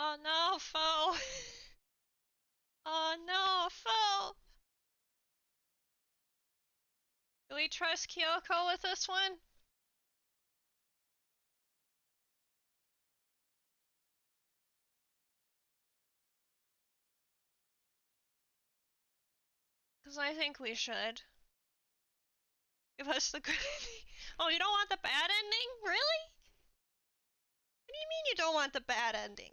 Oh no, foe! Oh no, foe! Do we trust Kyoko with this one? Because I think we should. Give us the good ending. Oh, you don't want the bad ending? Really? What do you mean you don't want the bad ending?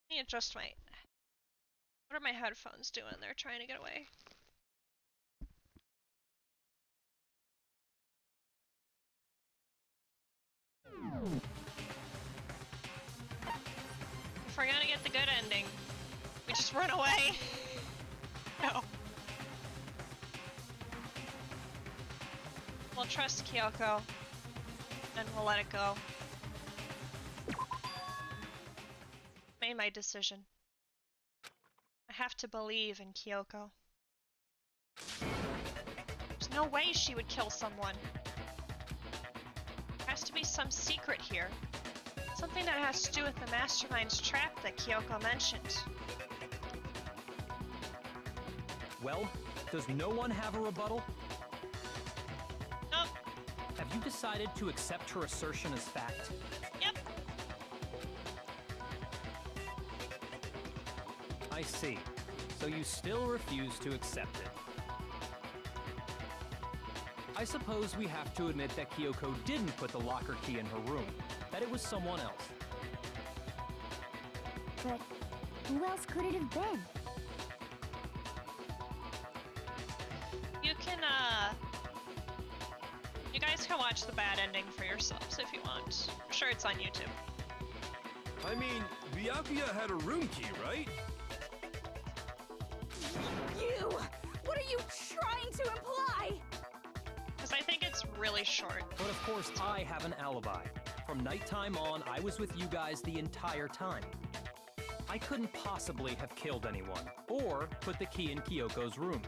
Let me adjust my... What are my headphones doing? They're trying to get away. If we're gonna get the good ending, we just run away. No. We'll trust Kyoko, and we'll let it go. Made my decision. I have to believe in Kyoko. There's no way she would kill someone. There has to be some secret here. Something that has to do with the mastermind's trap that Kyoko mentioned. Well, does no one have a rebuttal? Nope. Have you decided to accept her assertion as fact? Yep. I see. So you still refuse to accept it. I suppose we have to admit that Kyoko didn't put the locker key in her room, that it was someone else. But who else could it have been? You guys can watch the bad ending for yourselves if you want. I'm sure it's on YouTube. I mean, Byakuya had a room key, right? You! What are you trying to imply? Because I think it's really short. But of course, I have an alibi. From nighttime on, I was with you guys the entire time. I couldn't possibly have killed anyone, or put the key in Kyoko's room.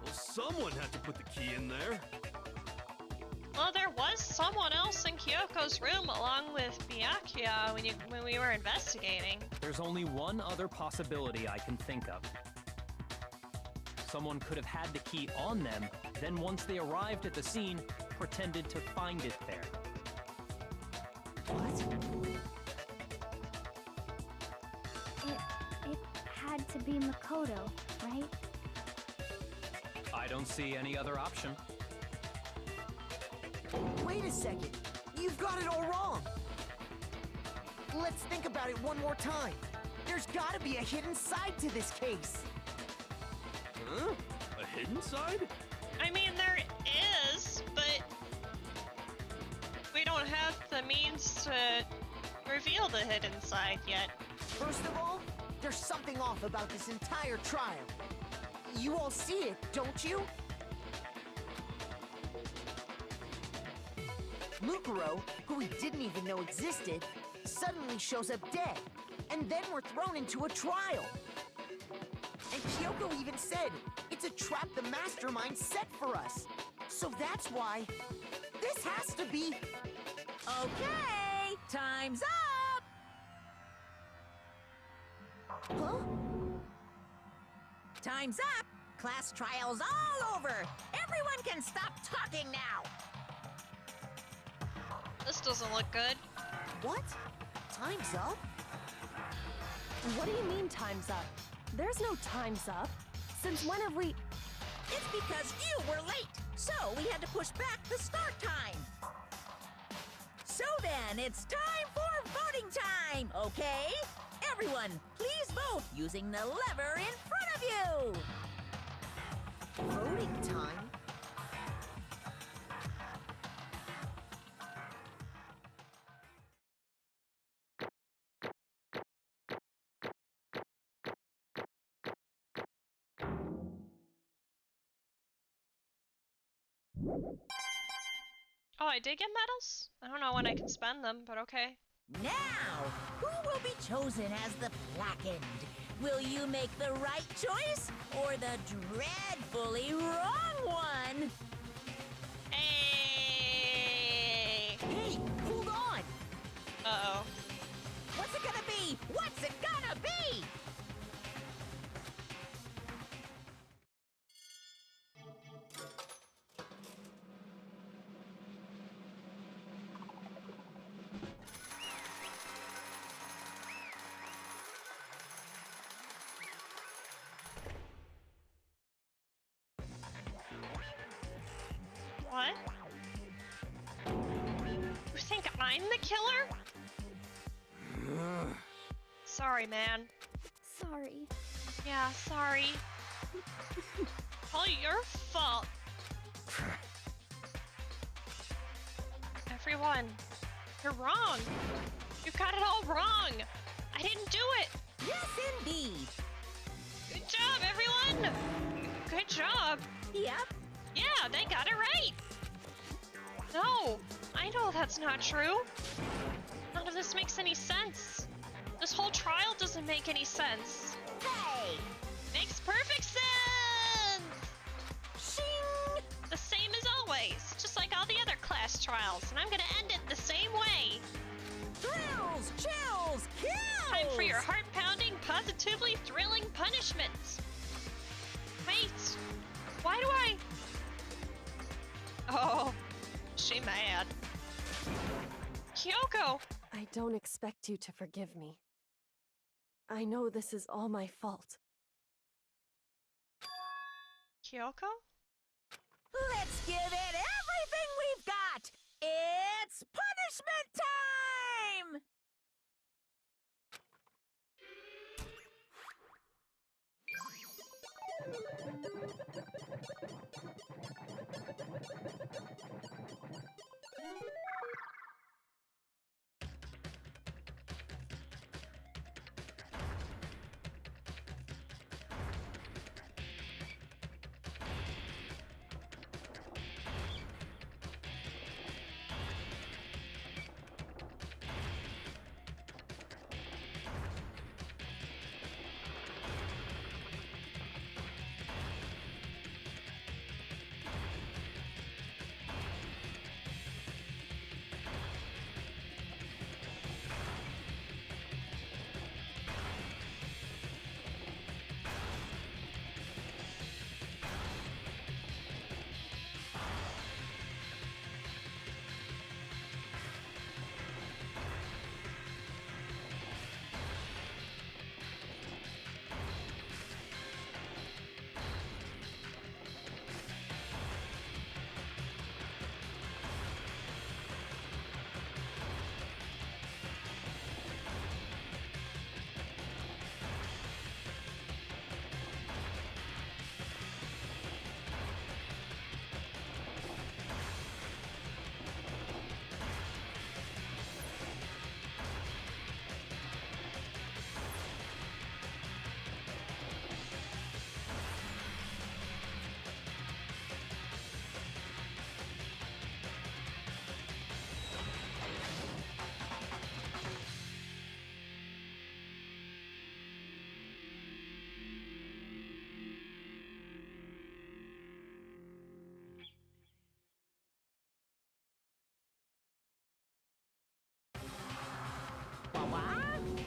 Well, someone had to put the key in there. Well, there was someone else in Kyoko's room along with Byakuya when we were investigating. There's only one other possibility I can think of. Someone could have had the key on them, then once they arrived at the scene, pretended to find it there. What? It had to be Makoto, right? I don't see any other option. Wait a second. You've got it all wrong. Let's think about it one more time. There's gotta be a hidden side to this case. Huh? A hidden side? I mean, there is, but we don't have the means to reveal the hidden side yet. First of all, there's something off about this entire trial. You all see it, don't you? Mukuro, who we didn't even know existed, suddenly shows up dead, and then we're thrown into a trial. And Kyoko even said, it's a trap the mastermind set for us. So that's why this has to be... Okay, time's up! Huh? Time's up! Class trial's all over! Everyone can stop talking now! This doesn't look good. What? Time's up? What do you mean time's up? There's no time's up. Since when have we... It's because you were late, so we had to push back the start time. So then, it's time for voting time, okay? Everyone, please vote using the lever in front of you! Voting time? Oh, I did get medals? I don't know when I can spend them, but okay. Now, who will be chosen as the blackened? Will you make the right choice or the dreadfully wrong one? Hey! Hey, who What? You think I'm the killer? Sorry, man. Sorry. Yeah, sorry. All your fault. Everyone, you're wrong. You got it all wrong. I didn't do it. Yes, indeed. Good job, everyone. Good job. Yep. Yeah, they got it right. No, I know that's not true. None of this makes any sense. This whole trial doesn't make any sense. Hey! Makes perfect sense! Shing! The same as always, just like all the other class trials, and I'm gonna end it the same way. Thrills, chills, kills! Time for your heart-pounding, positively thrilling punishments. Wait, why do I... Oh, she mad. Kyoko! I don't expect you to forgive me. I know this is all my fault. Kyoko? Let's give it everything we've got! It's punishment time!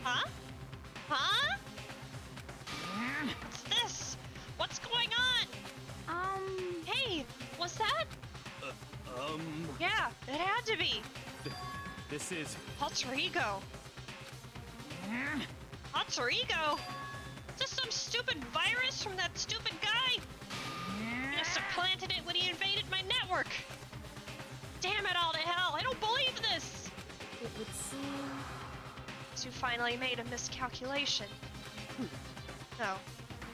Huh? Huh? What's this? What's going on? Hey, was that? Yeah, it had to be. This is... Alter ego. Alter ego? Just some stupid virus from that stupid guy? He must have planted it when he invaded my network. Damn it all to hell, I don't believe this! It would seem... You finally made a miscalculation. No,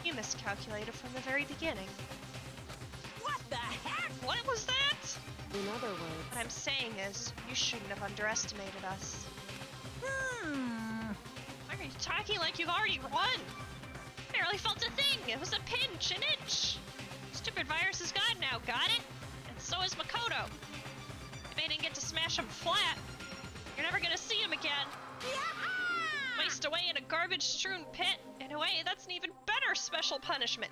you miscalculated from the very beginning. What the heck? What was that? In other words... What I'm saying is, you shouldn't have underestimated us. Why are you talking like you've already won? Barely felt a thing. It was a pinch, an itch. Stupid virus is gone now, got it? And so is Makoto. If they didn't get to smash him flat, you're never gonna see him again. Waste away in a garbage-strewn pit. In a way, that's an even better special punishment.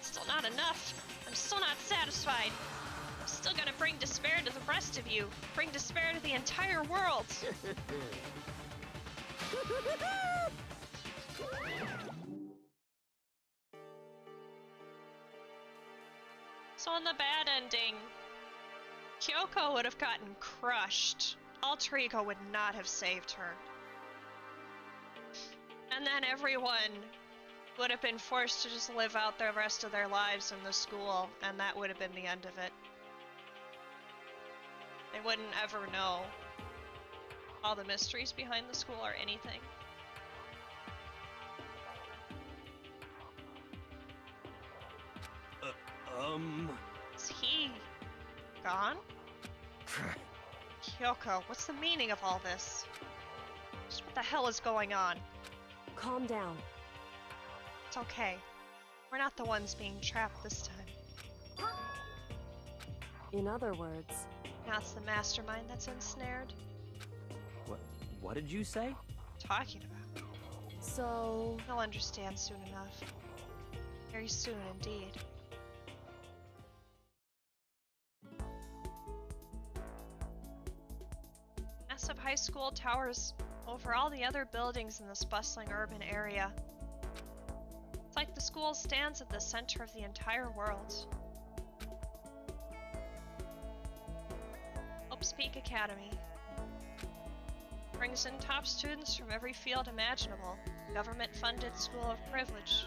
Still not enough. I'm still not satisfied. I'm still gonna bring despair to the rest of you. Bring despair to the entire world. So on the bad ending, Kyoko would have gotten crushed. Alter Ego would not have saved her. And then everyone would have been forced to just live out the rest of their lives in the school, and that would have been the end of it. They wouldn't ever know all the mysteries behind the school or anything. Is he gone? Kyoko, what's the meaning of all this? Just what the hell is going on? Calm down. It's okay. We're not the ones being trapped this time. In other words, Now it's the mastermind that's ensnared. What did you say? Talking about. so You'll understand soon enough. Very soon indeed. Massive high school towers over all the other buildings in this bustling urban area. It's like the school stands at the center of the entire world. Hope's Peak Academy brings in top students from every field imaginable, government-funded school of privilege.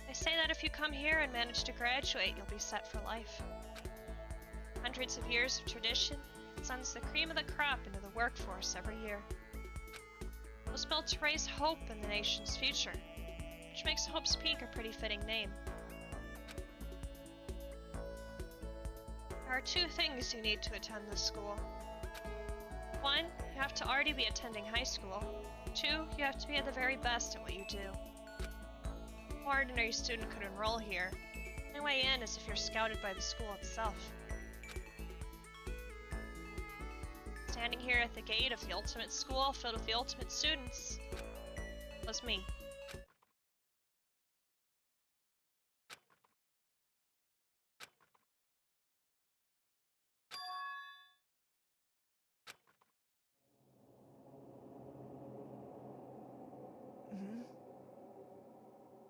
They say that if you come here and manage to graduate, you'll be set for life. Hundreds of years of tradition sends the cream of the crop into the workforce every year. It was built to raise hope in the nation's future, which makes Hope's Peak a pretty fitting name. There are two things you need to attend this school. One, you have to already be attending high school. Two, you have to be at the very best at what you do. No ordinary student could enroll here. The only way in is if you're scouted by the school itself. Standing here at the gate of the ultimate school filled with the ultimate students was me.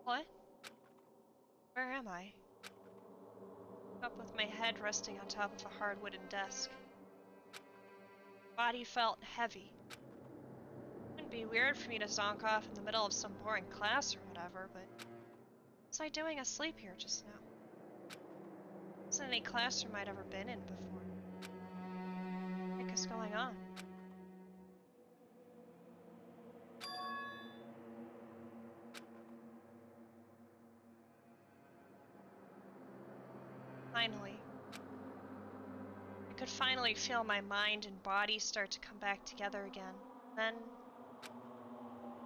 What? Where am I? Up with my head resting on top of a hard wooden desk. Body felt heavy. Wouldn't be weird for me to zonk off in the middle of some boring class or whatever, but what was I doing asleep here just now? Wasn't any classroom I'd ever been in before. What the heck is going on? Finally. I could finally feel my mind and body start to come back together again. Then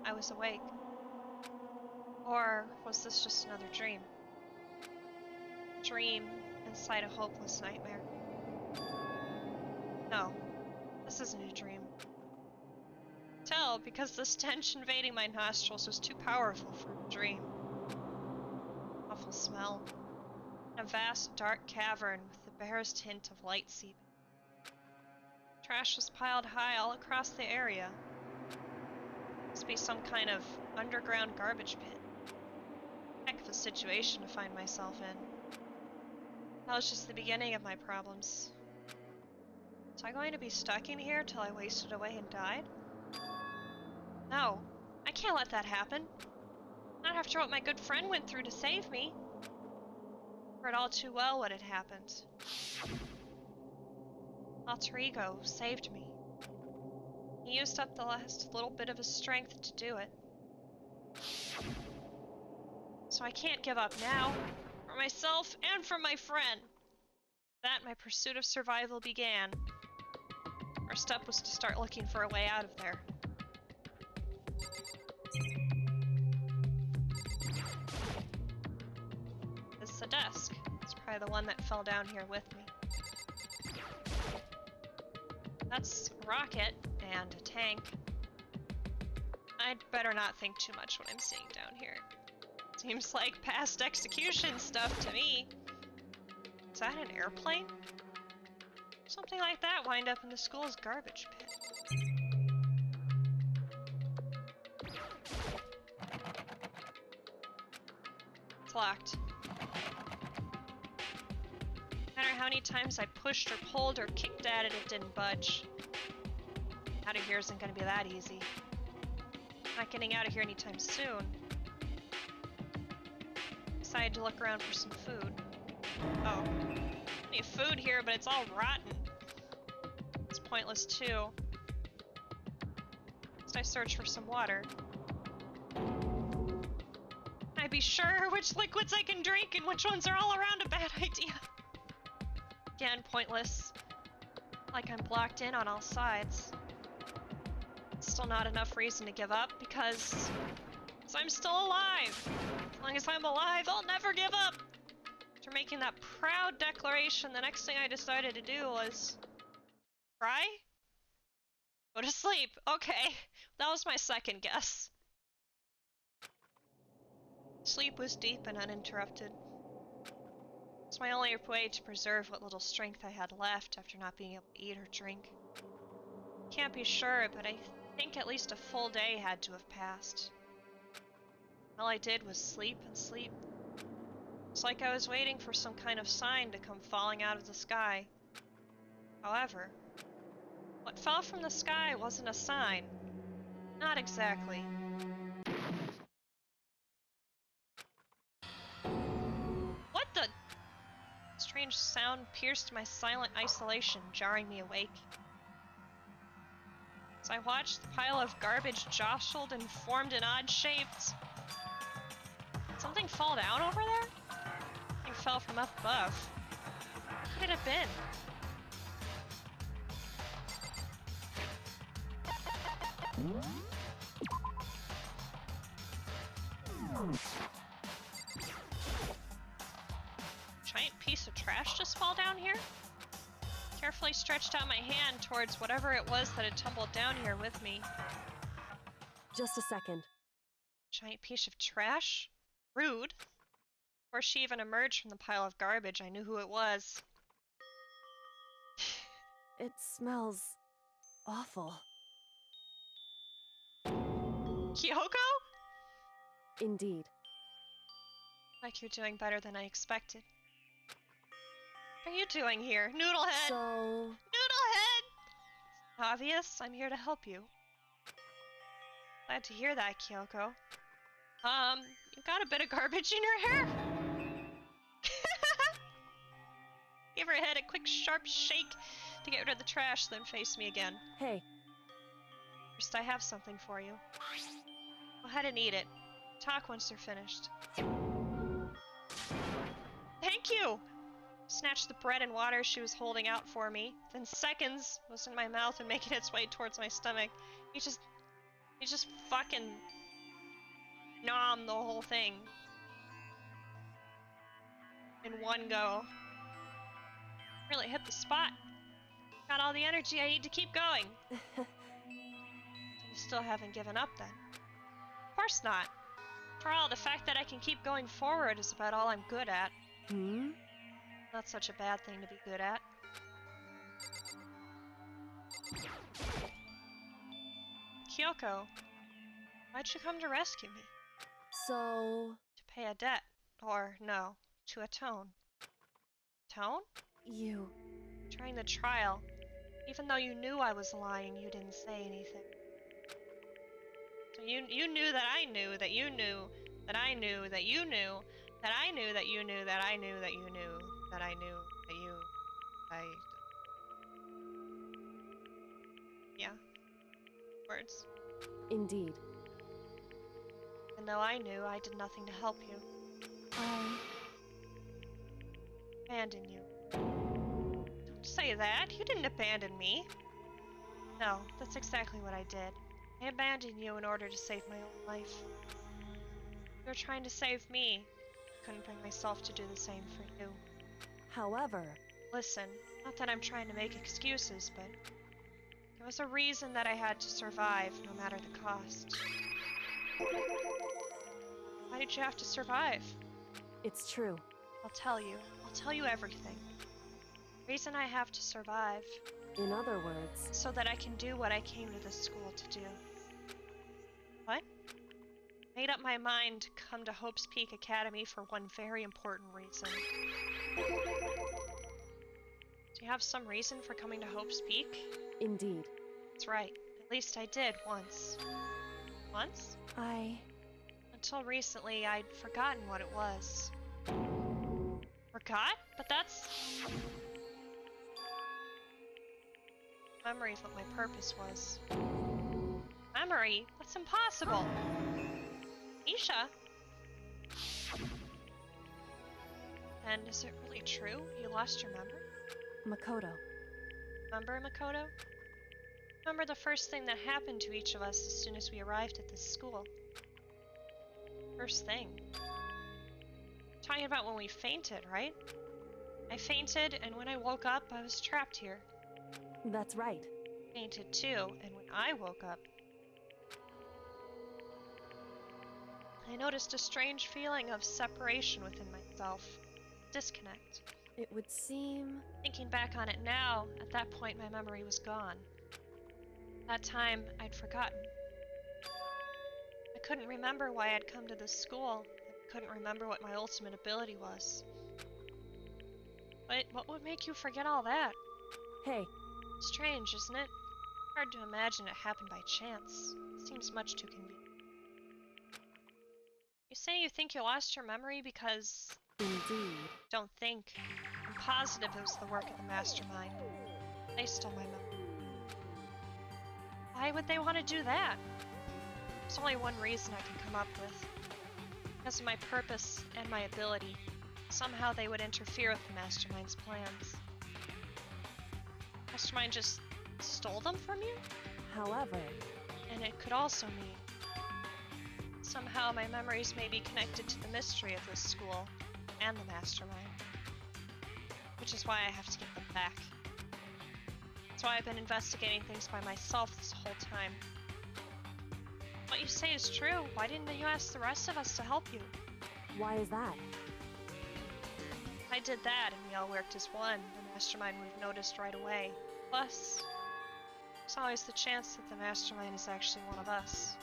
I was awake. Or was this just another dream? Dream inside a hopeless nightmare. No, this isn't a dream. Tell, because the stench invading my nostrils was too powerful for a dream. Awful smell. A vast, dark cavern with the barest hint of light seeping. Trash was piled high all across the area. Must be some kind of underground garbage pit. Heck of a situation to find myself in. That was just the beginning of my problems. Was I going to be stuck in here till I wasted away and died? No, I can't let that happen. Not after what my good friend went through to save me. I heard all too well what had happened. Alter Ego saved me. He used up the last little bit of his strength to do it. So I can't give up now. For myself and for my friend. That my pursuit of survival began. First step was to start looking for a way out of there. This is a desk. It's probably the one that fell down here with me. That's a rocket and a tank. I'd better not think too much what I'm seeing down here. Seems like past execution stuff to me. Is that an airplane? Something like that wind up in the school's garbage pit. It's locked. No matter how many times I pushed or pulled or kicked at it, it didn't budge. Out of here isn't gonna be that easy. Not getting out of here anytime soon. decided to look around for some food. Oh. Plenty of food here, but it's all rotten. It's pointless too. Next I search for some water. I'd be sure which liquids I can drink and which ones are all around a bad idea. Again, pointless. Like I'm blocked in on all sides. Still not enough reason to give up because I'm still alive. As long as I'm alive, I'll never give up. After making that proud declaration, the next thing I decided to do was cry? Go to sleep. Okay, that was my second guess. Sleep was deep and uninterrupted. It's my only way to preserve what little strength I had left after not being able to eat or drink. Can't be sure, but I think at least a full day had to have passed. All I did was sleep and sleep. It's like I was waiting for some kind of sign to come falling out of the sky. However, what fell from the sky wasn't a sign. Not exactly. What the? Strange sound pierced my silent isolation, jarring me awake. As I watched, the pile of garbage jostled and formed in odd shapes. Did something fall down over there? Something fell from up above. What could it have been? Giant piece of trash just fall down here? Carefully stretched out my hand towards whatever it was that had tumbled down here with me. Just a second. Giant piece of trash? Rude. Before she even emerged from the pile of garbage, I knew who it was. It smells awful. Kyoko? Indeed. Like you're doing better than I expected. What are you doing here? Noodlehead! So... Noodlehead! Obvious, I'm here to help you. Glad to hear that, Kyoko. You got a bit of garbage in your hair? Give her head a quick sharp shake to get rid of the trash, then face me again. Hey. First, I have something for you. Go ahead and eat it. Talk once they're finished. Thank you! Snatched the bread and water she was holding out for me. Then seconds was in my mouth and making its way towards my stomach. He just fucking nom the whole thing. In one go. Really hit the spot. Got all the energy I need to keep going. You still haven't given up then? Of course not. For all, the fact that I can keep going forward is about all I'm good at. Hmm? Not such a bad thing to be good at. Kyoko, why'd you come to rescue me? So... To pay a debt. Or, no, to atone. Atone? You... During the trial, even though you knew I was lying, you didn't say anything. So you knew that I knew that you knew that I knew that you knew that I knew that you knew that I knew that you knew that I knew that you... Yeah. Words. Indeed. And though I knew, I did nothing to help you. I... Abandon you. Don't say that. You didn't abandon me. No, that's exactly what I did. I abandoned you in order to save my own life. You were trying to save me. I couldn't bring myself to do the same for you. However... Listen, not that I'm trying to make excuses, but there was a reason that I had to survive, no matter the cost. Why did you have to survive? It's true. I'll tell you. I'll tell you everything. The reason I have to survive, In other words... so that I can do what I came to this school to do. What? Made up my mind to come to Hope's Peak Academy for one very important reason. Do you have some reason for coming to Hope's Peak? Indeed. That's right. At least I did once. Once? I... Until recently, I'd forgotten what it was. Forgot? But that's... Memory of what my purpose was. Memory? That's impossible! Isha? And is it really true? You lost your memory? Makoto. Remember, Makoto? Remember the first thing that happened to each of us as soon as we arrived at this school? First thing. Talking about when we fainted, right? I fainted, and when I woke up, I was trapped here. That's right. Fainted too, and when I woke up, I noticed a strange feeling of separation within myself. Disconnect. It would seem... Thinking back on it now, at that point my memory was gone. That time, I'd forgotten. I couldn't remember why I'd come to this school. I couldn't remember what my ultimate ability was. But what would make you forget all that? Hey, Strange, isn't it? Hard to imagine it happened by chance. Seems much too convenient. You say you think you lost your memory because... indeed. Don't think. I'm positive it was the work of the mastermind. They stole my memory. Why would they want to do that? There's only one reason I can come up with. Because of my purpose and my ability. Somehow they would interfere with the mastermind's plans. Mastermind just stole them from you? However, And it could also mean somehow my memories may be connected to the mystery of this school and the mastermind. Which is why I have to get them back. That's why I've been investigating things by myself this whole time. What you say is true. Why didn't you ask the rest of us to help you? why is that? If I did that and we all worked as one, the mastermind would have noticed right away. Plus, there's always the chance that the mastermind is actually one of us.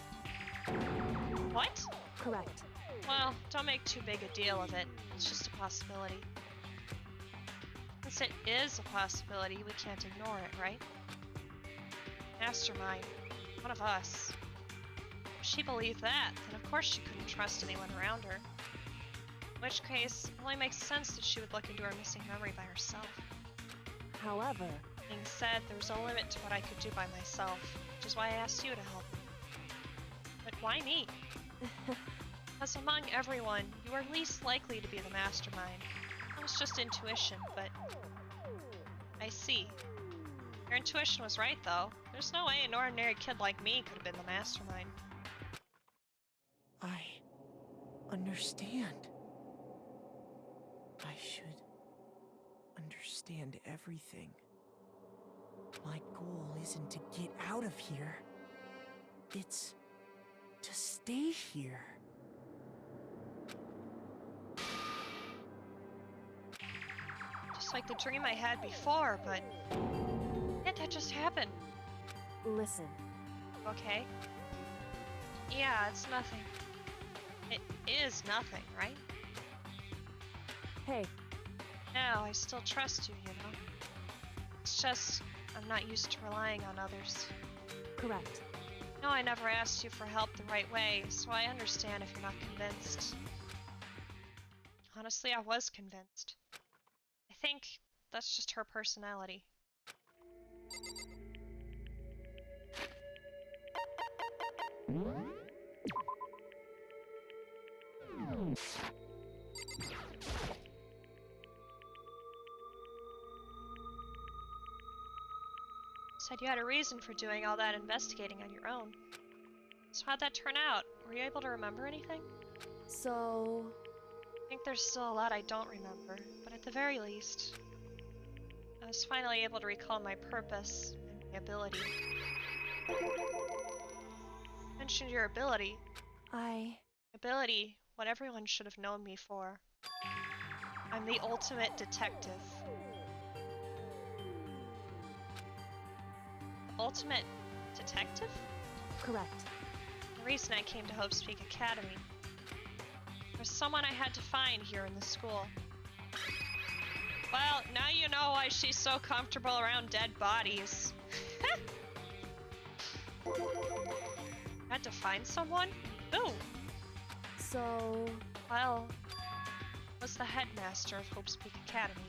What? Correct. Well, don't make too big a deal of it. It's just a possibility. Since it is a possibility, we can't ignore it, right? Mastermind. One of us. If she believed that, then of course she couldn't trust anyone around her. In which case, it only makes sense that she would look into her missing memory by herself. However, Being said, there was a limit to what I could do by myself, which is why I asked you to help. But why me? Because among everyone, you are least likely to be the mastermind. It was just intuition, but... I see. Your intuition was right, though. There's no way an ordinary kid like me could have been the mastermind. I understand. I should understand everything. My goal isn't to get out of here. It's to stay here. Just like the dream I had before, but... Did that just happen? listen. Okay? Yeah, it's nothing. It is nothing, right? Hey, No, I still trust you, you know? It's just, I'm not used to relying on others. correct. No, I never asked you for help the right way, so I understand if you're not convinced. Honestly, I was convinced. I think that's just her personality. Said you had a reason for doing all that investigating on your own. So how'd that turn out? Were you able to remember anything? So, I think there's still a lot I don't remember, but at the very least, I was finally able to recall my purpose and my ability. You mentioned your ability. Ability, what everyone should have known me for. I'm the ultimate detective. Ultimate detective? correct. The reason I came to Hope Peak Academy. There's someone I had to find here in the school. Well, now you know why she's so comfortable around dead bodies. Had to find someone? Who? So, Well, was the headmaster of Hope's Peak Academy.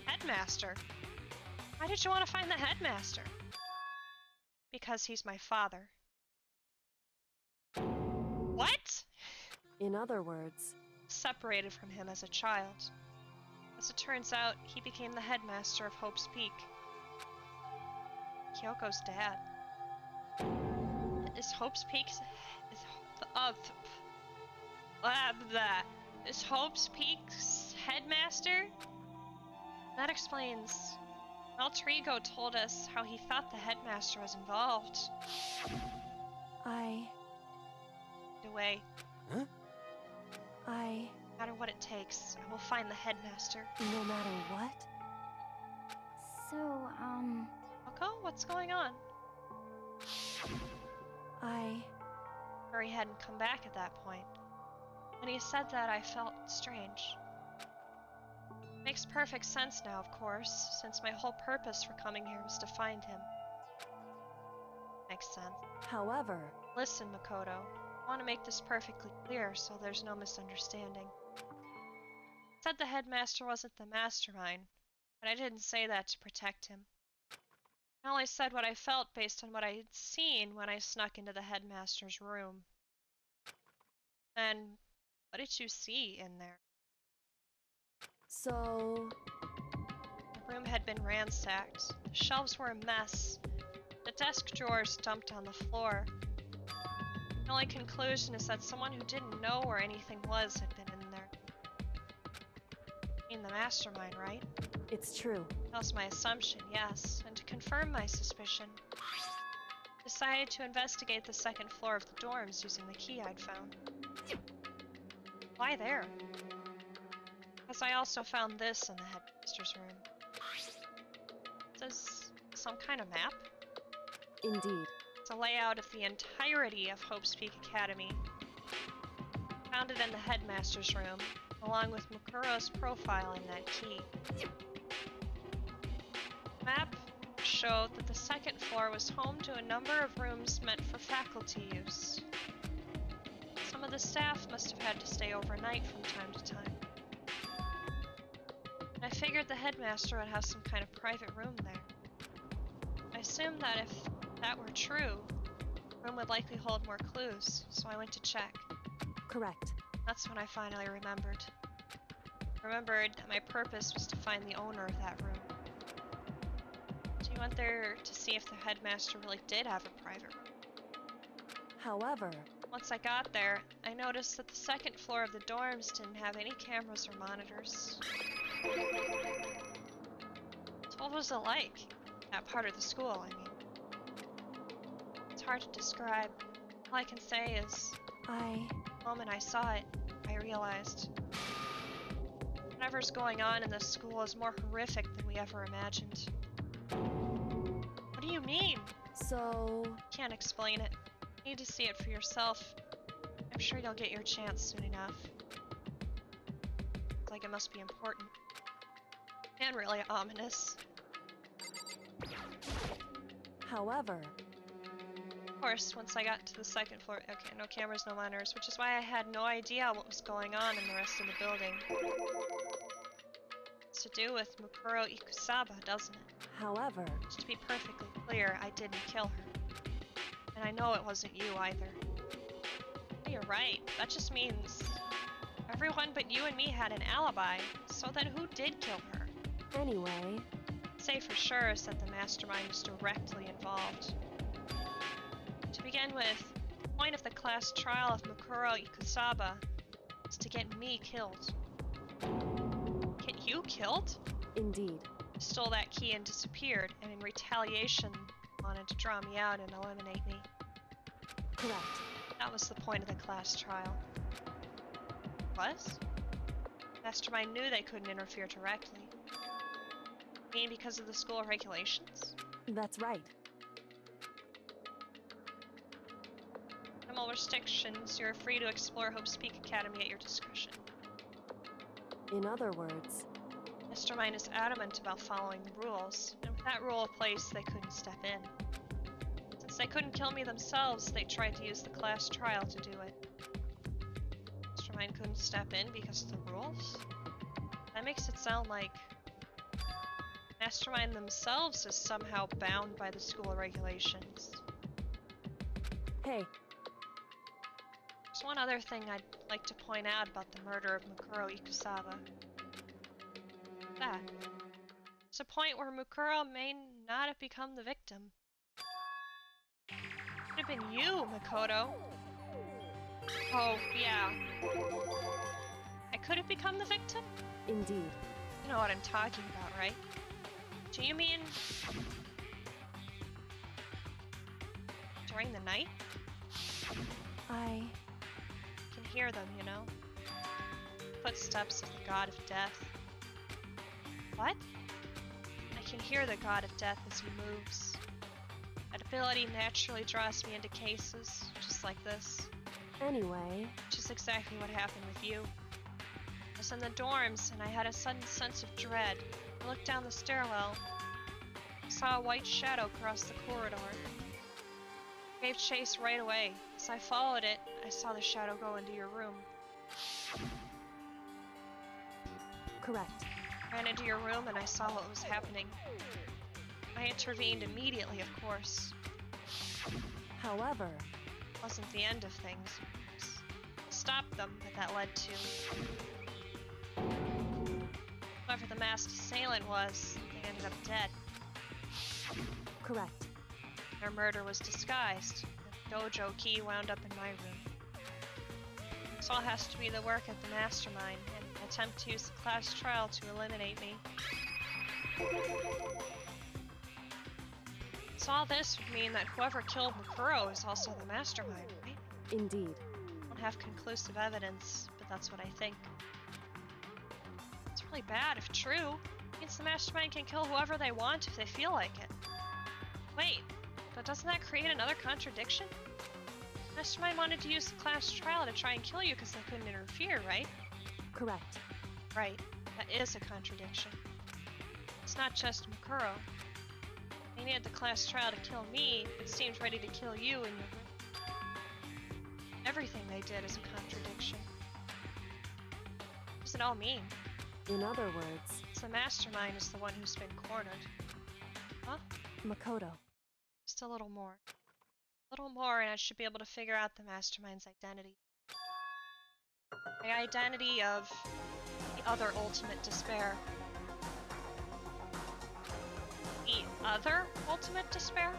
Headmaster? Why did you want to find the headmaster? Because he's my father. What? In other words, Separated from him as a child. As it turns out, he became the headmaster of Hope's Peak. Kyoko's dad. Is Hope's Peak's... Is Hope's Peak's headmaster? That explains. Alter Ego told us how he thought the headmaster was involved. Away. Huh? No matter what it takes, I will find the headmaster. No matter what? So, Kyoko, what's going on? Murray hadn't come back at that point. When he said that, I felt strange. Makes perfect sense now, of course, since my whole purpose for coming here was to find him. Makes sense. However, Listen, Makoto. I want to make this perfectly clear so there's no misunderstanding. I said the headmaster wasn't the mastermind, but I didn't say that to protect him. I only said what I felt based on what I had seen when I snuck into the headmaster's room. And what did you see in there? so The room had been ransacked. The shelves were a mess. The desk drawers dumped on the floor. The only conclusion is that someone who didn't know where anything was had been in there. I mean, the mastermind, right? it's true. That was my assumption, yes. And to confirm my suspicion, I decided to investigate the second floor of the dorms using the key I'd found. Why there? Because I also found this in the headmaster's room. This some kind of map? Indeed. It's a layout of the entirety of Hope's Peak Academy. Found it in the headmaster's room, along with Mukuro's profile in that key. The map showed that the second floor was home to a number of rooms meant for faculty use. Some of the staff must have had to stay overnight from time to time. I figured the headmaster would have some kind of private room there. I assumed that if that were true, the room would likely hold more clues, so I went to check. Correct. That's when I finally remembered. Remembered that my purpose was to find the owner of that room. So you went there to see if the headmaster really did have a private room. However, Once I got there, I noticed that the second floor of the dorms didn't have any cameras or monitors. So what was it like? That part of the school, I mean. It's hard to describe. All I can say is, the moment I saw it, I realized whatever's going on in this school is more horrific than we ever imagined. What do you mean? so Can't explain it. Need to see it for yourself. I'm sure you'll get your chance soon enough. Looks like it must be important. And really ominous. however, Of course, once I got to the second floor, okay, no cameras, no monitors, which is why I had no idea what was going on in the rest of the building. It's to do with Mukuro Ikusaba, doesn't it? however, Just to be perfectly clear, I didn't kill her. And I know it wasn't you either. But you're right, that just means everyone but you and me had an alibi, so then who did kill her? anyway, Say for sure is that the mastermind was directly involved. To begin with, the point of the class trial of Mukuro Ikusaba is to get me killed. Get you killed? indeed. Stole that key and disappeared, and in retaliation wanted to draw me out and eliminate me. Correct. That was the point of the class trial. Was? Mastermind knew they couldn't interfere directly. You mean because of the school regulations? That's right. Minimal restrictions, you're free to explore Hope's Peak Academy at your discretion. In other words, Mr. Mine is adamant about following the rules, and with that rule in place, they couldn't step in. Since they couldn't kill me themselves, they tried to use the class trial to do it. Mr. Mine couldn't couldn't step in because of the rules? That makes it sound like Mastermind themselves is somehow bound by the school regulations. Hey, There's one other thing I'd like to point out about the murder of Mukuro Ikusawa. That. There's a point where Mukuro may not have become the victim. It could have been you, Makoto. Oh, yeah. I could have become the victim? indeed. You know what I'm talking about, right? Do you mean during the night? I Can hear them, you know? Footsteps of the god of death. What? I can hear the god of death as he moves. That ability naturally draws me into cases, just like this. Anyway, Which is exactly what happened with you. I was in the dorms, and I had a sudden sense of dread. I looked down the stairwell. I saw a white shadow cross the corridor. I gave chase right away. As I followed it, I saw the shadow go into your room. correct. I ran into your room and I saw what was happening. I intervened immediately, of course. However, It wasn't the end of things. Stopped them, but that led to... Whoever the masked assailant was, they ended up dead. correct. Their murder was disguised. The dojo key wound up in my room. This all has to be the work of the mastermind, and an attempt to use the class trial to eliminate me. So all this would mean that whoever killed Mukuro is also the mastermind, right? Indeed. I don't have conclusive evidence, but that's what I think. It's really bad if true. It means the mastermind can kill whoever they want if they feel like it. Wait, but doesn't that create another contradiction? Mastermind wanted to use the class trial to try and kill you because they couldn't interfere, right? Correct. Right, that is a contradiction. It's not just Mukuro. They needed the class trial to kill me, but seemed ready to kill you in your room. Everything they did is a contradiction. What does it all mean? In other words, So the mastermind is the one who's been cornered. Huh? Makoto. Just a little more. A little more and I should be able to figure out the mastermind's identity. The identity of the other ultimate despair. The other ultimate despair?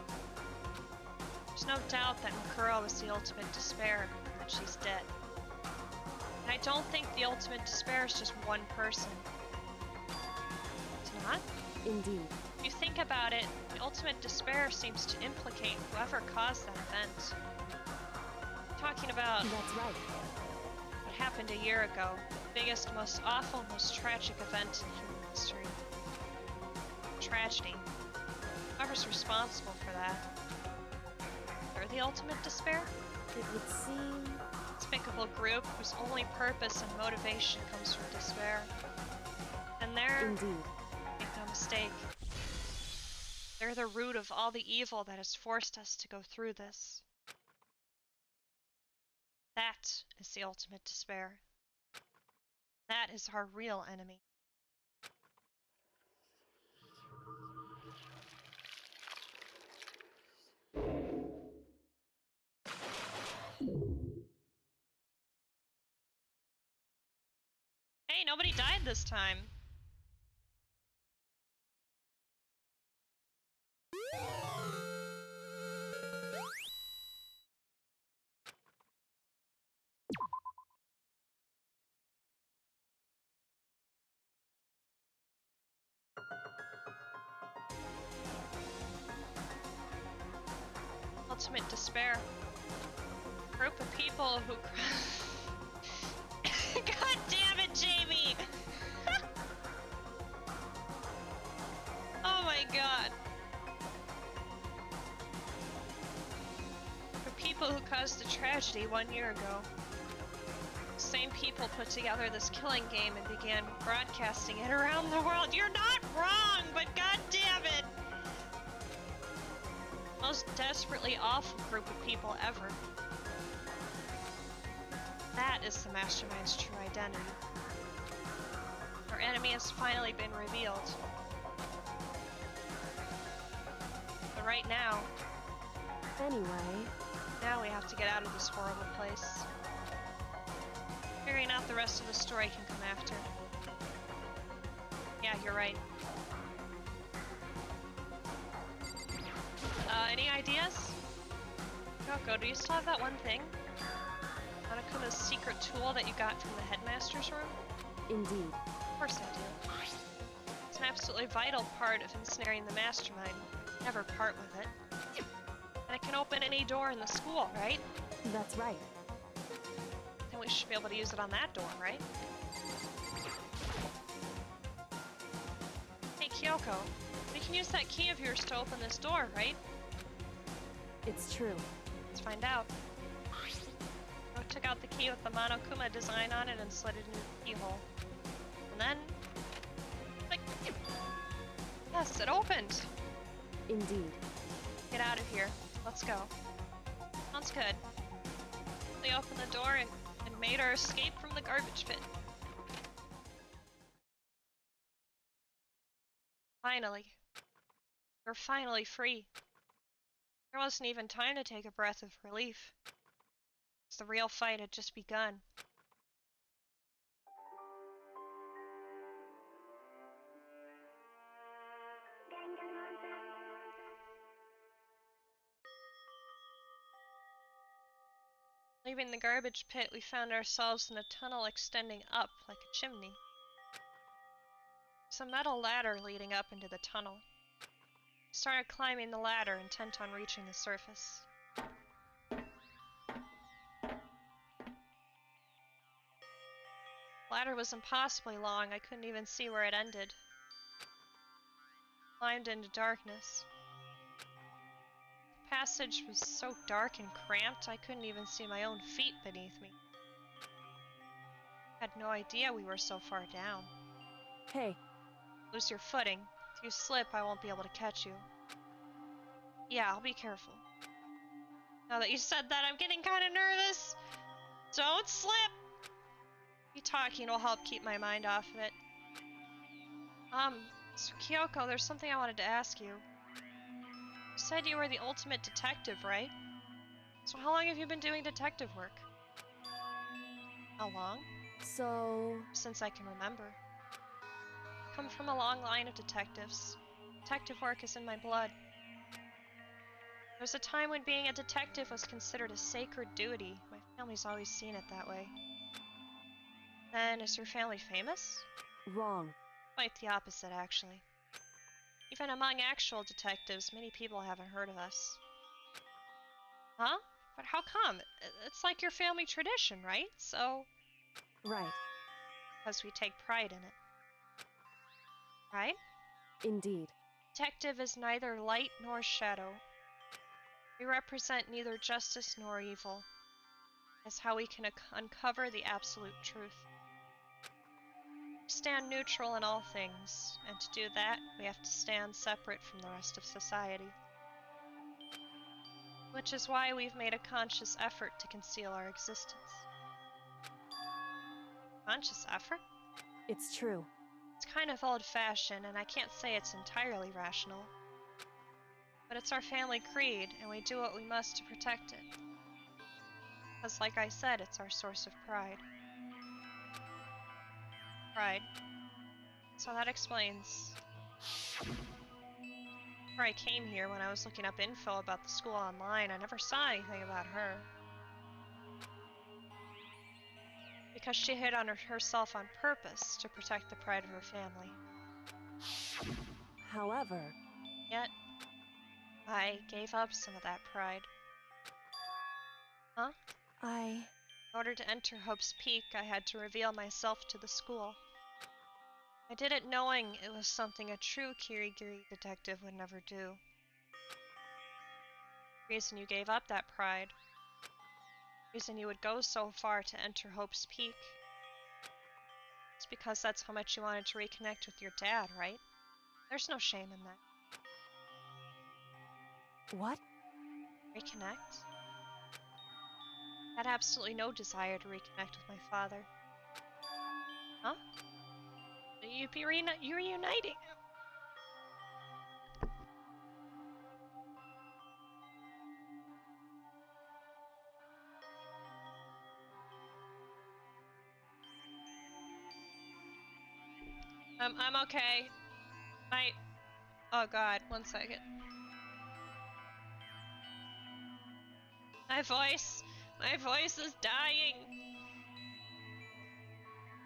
There's no doubt that Mukuro is the ultimate despair, and that she's dead. And I don't think the ultimate despair is just one person. It's not? Indeed. If you think about it, the ultimate despair seems to implicate whoever caused that event. I'm talking about That's right. what happened a year ago. The biggest, most awful, most tragic event in human history. Tragedy. Whoever's responsible for that. They're the ultimate despair? It would seem Despicable group whose only purpose and motivation comes from despair. And they're, indeed. make no mistake, they're the root of all the evil that has forced us to go through this. That is the ultimate despair. That is our real enemy. Hey, nobody died this time. Ultimate despair. Group of people who... God damn it, Jamie! Oh my god. The people who caused the tragedy 1 year ago. Same people put together this killing game and began broadcasting it around the world. You're not wrong, but god damn it! Most desperately awful group of people ever. That is the mastermind's true identity. Our enemy has finally been revealed. But right now, Anyway, now we have to get out of this horrible place. Figuring out the rest of the story can come after. Yeah, you're right. Any ideas? Kyoko, do you still have that one thing? Monokuma's secret tool that you got from the headmaster's room? indeed. Of course I do. It's an absolutely vital part of ensnaring the mastermind. Never part with it. And it can open any door in the school, right? That's right. Then we should be able to use it on that door, right? Hey, Kyoko, we can use that key of yours to open this door, right? It's true. Let's find out. I took out the key with the Monokuma design on it and slid it into the keyhole. And then... Like, yes, it opened! Indeed. Get out of here. Let's go. Sounds good. We opened the door and made our escape from the garbage pit. Finally. We're finally free. There wasn't even time to take a breath of relief. The real fight had just begun. Leaving the garbage pit, we found ourselves in a tunnel extending up like a chimney. There's a metal ladder leading up into the tunnel. We started climbing the ladder, intent on reaching the surface. The ladder was impossibly long, I couldn't even see where it ended. Climbed into darkness. The passage was so dark and cramped, I couldn't even see my own feet beneath me. I had no idea we were so far down. Hey, Lose your footing. If you slip, I won't be able to catch you. Yeah, I'll be careful. Now that you said that, I'm getting kind of nervous. Don't slip! You talking will help keep my mind off of it. So Kyoko, there's something I wanted to ask you. You said you were the ultimate detective, right? So how long have you been doing detective work? How long? so... Since I can remember. I come from a long line of detectives. Detective work is in my blood. There was a time when being a detective was considered a sacred duty. My family's always seen it that way. Then, is your family famous? wrong. Quite the opposite, actually. Even among actual detectives, many people haven't heard of us. Huh? But how come? It's like your family tradition, right? So... Right. Because we take pride in it. Right? Indeed. Detective is neither light nor shadow. We represent neither justice nor evil. It's how we can uncover the absolute truth. We stand neutral in all things, and to do that, we have to stand separate from the rest of society. Which is why we've made a conscious effort to conceal our existence. Conscious effort? It's true. It's kind of old-fashioned, and I can't say it's entirely rational. But it's our family creed, and we do what we must to protect it. Because, like I said, it's our source of pride. Pride. So that explains. Before I came here, when I was looking up info about the school online, I never saw anything about her. Because she hid on herself on purpose to protect the pride of her family. However, Yet, I gave up some of that pride. Huh? I... In order to enter Hope's Peak, I had to reveal myself to the school. I did it knowing it was something a true Kirigiri detective would never do. The reason you gave up that pride, the reason you would go so far to enter Hope's Peak, is because that's how much you wanted to reconnect with your dad, right? There's no shame in that. What? Reconnect? had absolutely no desire to reconnect with my father. Huh? You'd be reuniting? I'm okay. Oh god, one second. My voice is dying.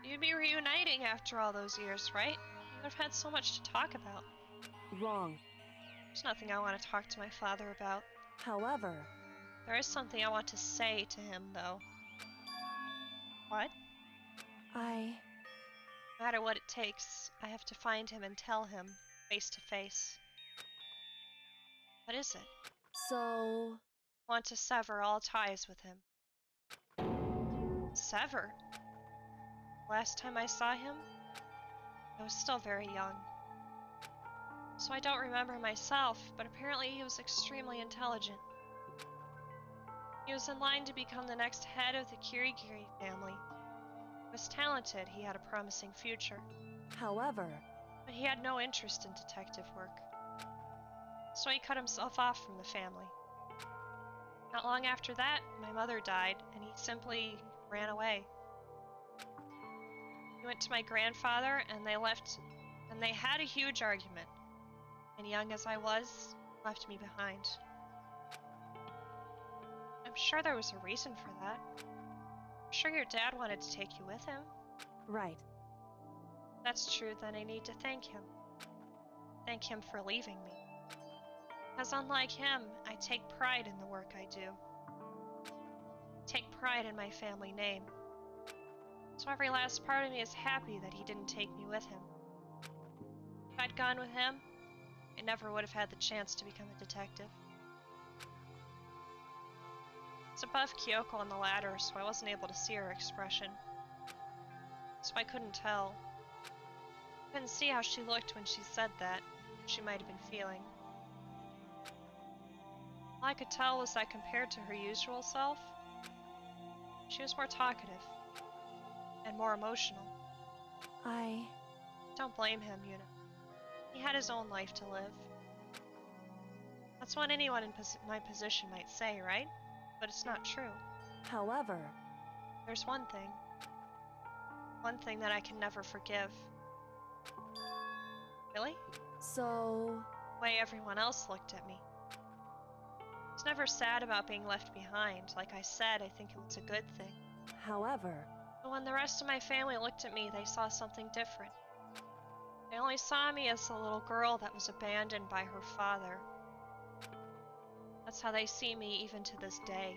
You'd be reuniting after all those years, right? You would have had so much to talk about. Wrong. There's nothing I want to talk to my father about. However, There is something I want to say to him, though. What? No matter what it takes, I have to find him and tell him, face to face. What is it? So... I want to sever all ties with him. Sever? Last time I saw him, I was still very young. So I don't remember myself, but apparently he was extremely intelligent. He was in line to become the next head of the Kirigiri family. He was talented, he had a promising future. However... But he had no interest in detective work. So he cut himself off from the family. Not long after that, my mother died, and he simply ran away. He went to my grandfather, and they had a huge argument. And young as I was, left me behind. I'm sure there was a reason for that. I'm sure your dad wanted to take you with him. Right. If that's true, then I need to thank him. Thank him for leaving me. Because unlike him, I take pride in the work I do. Take pride in my family name. So every last part of me is happy that he didn't take me with him. If I'd gone with him, I never would have had the chance to become a detective. It's above Kyoko on the ladder, so I wasn't able to see her expression. So I couldn't tell. I couldn't see how she looked when she said that, what she might have been feeling. All I could tell was that compared to her usual self, she was more talkative and more emotional. Don't blame him, you know. He had his own life to live. That's what anyone in my position might say, right? But it's not true. However... There's one thing. One thing that I can never forgive. Really? So... The way everyone else looked at me. I was never sad about being left behind. Like I said, I think it was a good thing. However... But when the rest of my family looked at me, they saw something different. They only saw me as a little girl that was abandoned by her father. That's how they see me even to this day.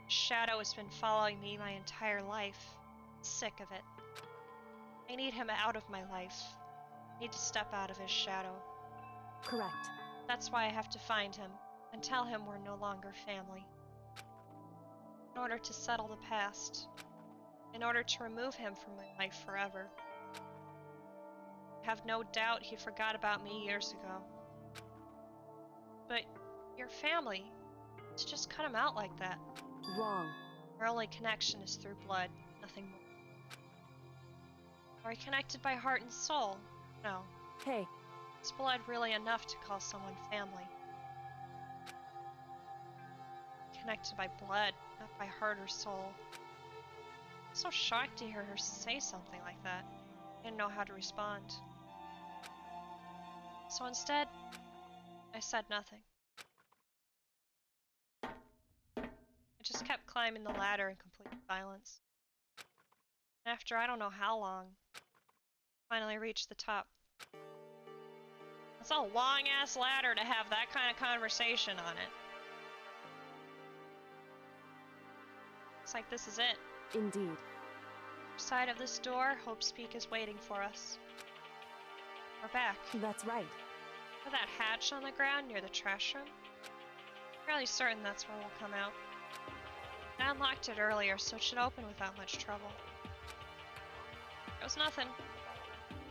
Shadow has been following me my entire life. Sick of it. I need him out of my life. I need to step out of his shadow. Correct. That's why I have to find him and tell him we're no longer family. In order to settle the past. In order to remove him from my life forever. I have no doubt he forgot about me years ago. But your family, to just cut him out like that. Wrong. Our only connection is through blood, nothing more. Are we connected by heart and soul? No. Hey. Is blood really enough to call someone family? Connected by blood, not by heart or soul. I'm so shocked to hear her say something like that. I didn't know how to respond. So instead, I said nothing. I just kept climbing the ladder in complete silence. After I don't know how long, I finally reached the top. It's a long-ass ladder to have that kind of conversation on it. Looks like this is it. Indeed. Side of this door, Hope's Peak is waiting for us. We're back. That's right. With that hatch on the ground near the trash room? Fairly certain that's where we'll come out. I unlocked it earlier, so it should open without much trouble. There was nothing.